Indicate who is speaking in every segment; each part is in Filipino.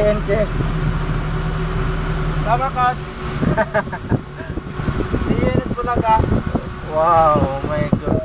Speaker 1: NK.
Speaker 2: Tama, Kats. Sinit po lang ka.
Speaker 1: Wow, oh my goodness.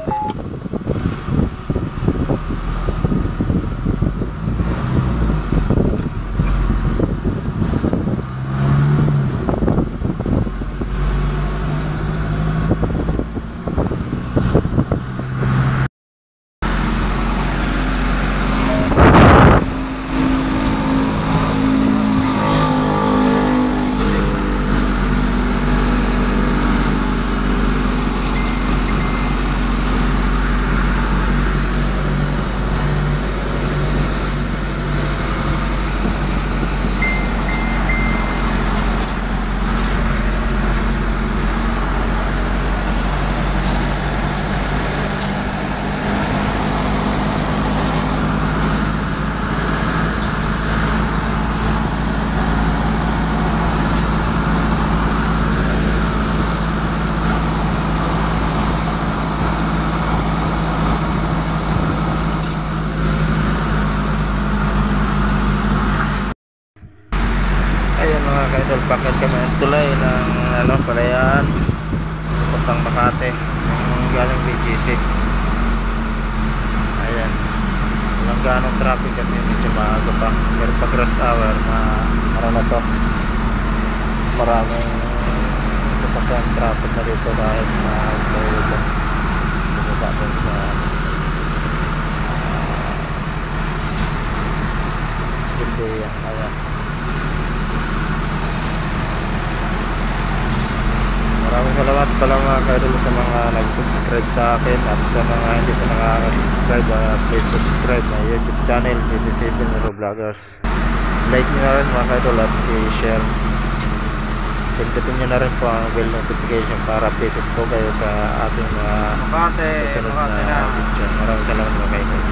Speaker 1: Kaidol, packet kami ang tulay ng Palayan papuntang Makati yung galing BGC. Ayan, walang ganong traffic kasi medyo maaga pa, pero pag rush hour na to, maraming sasakyan traffic na dito dahil skyway dito bumaba doon sa India. Ayan, maraming salamat pala mga kaidol sa mga nag-subscribe sa akin at sa mga hindi pa nakaka-subscribe, please subscribe na YouTube channel BDC Neuro Vloggers. Like nyo na rin mga kaidol at i-share. Pindutin nyo na rin po ang bell notification para updated po kayo sa ating mga susunod na video. Maraming salamat mga kaidol.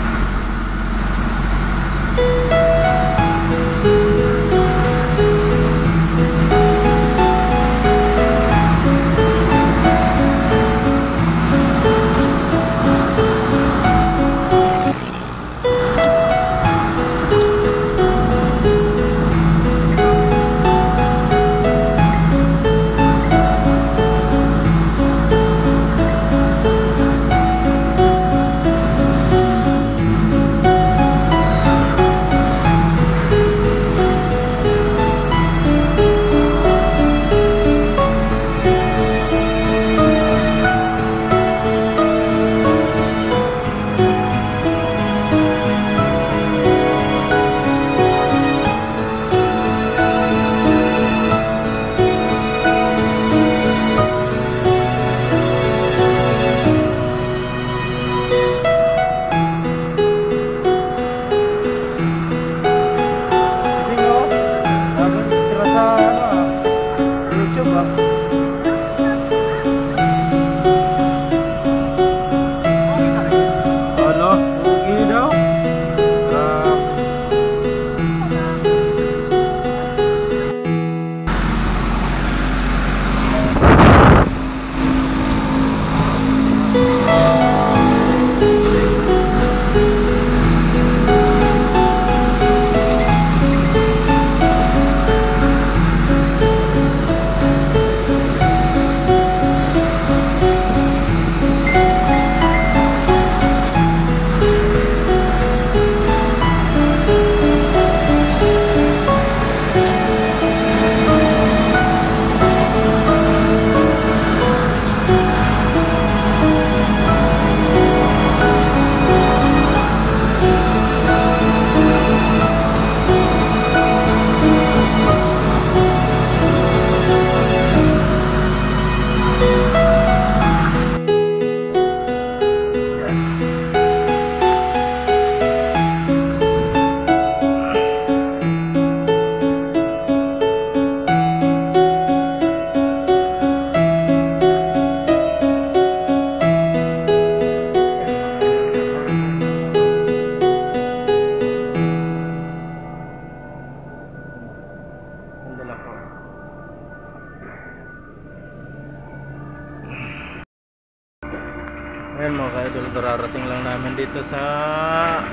Speaker 1: Ayan mga ka-idol, kararating lang namin dito sa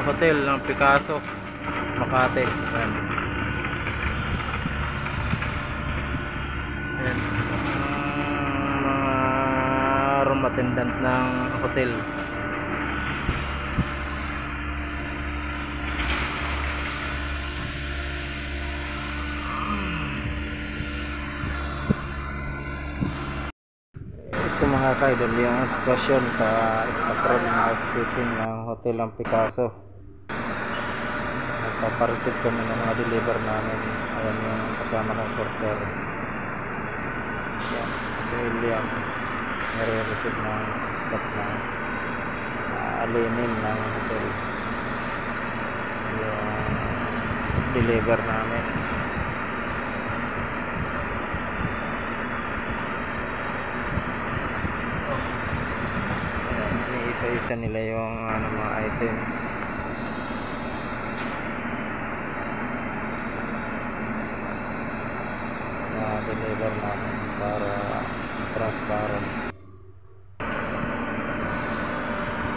Speaker 1: hotel ng Picasso, Makati. Ayan. attendant ng hotel. Ito mga ka-idol yung sitwasyon sa staff room ng housekeeping ng Hotel ng Picasso. Nagpapareceive kami ng mga deliver namin. Ayan yung kasama ng sorter. Ayan, si William nare-receive ng staff ng linen ng hotel yung deliver namin. Isa-isa nila yung mga items. Na deliver namin para transparent.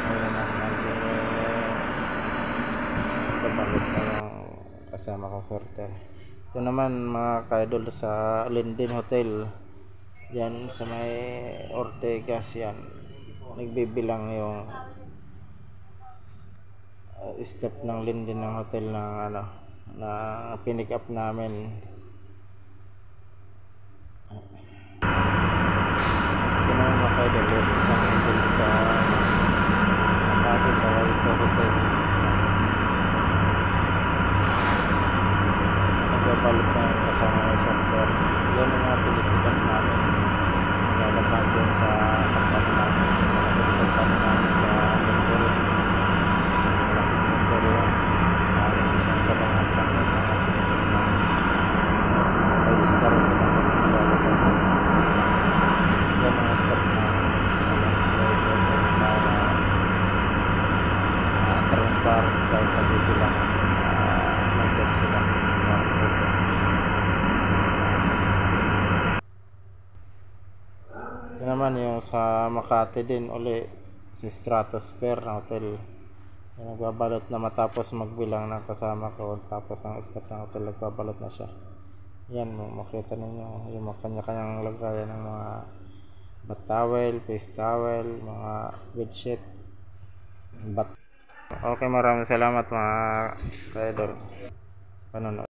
Speaker 1: Ayun na nagbabalot na yung kasama ko sorter. Ito naman mga ka-idol sa Linden Hotel. Yan sa may Ortegas yan. Nagbibilang yung staff ng Linden ng hotel ng na pinick up namin. Ito naman makaidol isang hotel sa Makati sa Waito Hotel. Nagbabalot ng kasama ng sorter. Yan ang mga pinick up namin. Lalabag yun sa kapatid namin. Sa Mindoro. Isang sa mga pangkat na 5-star ito na nilalabag. Yan mga staff na para transparent kahit pagbibilang natin sila. Ito naman yung sa Makati din uli si Stratosphere na hotel. Yung nagbabalot na matapos magbilang ng kasama ko, tapos ang staff ng hotel nagbabalot na siya. Yan, makita ninyo yung mga kanya-kanyang lagayan ng mga bath towel, face towel, mga bedsheet, bat. Okay, maraming salamat mga ka-idol sa panonood.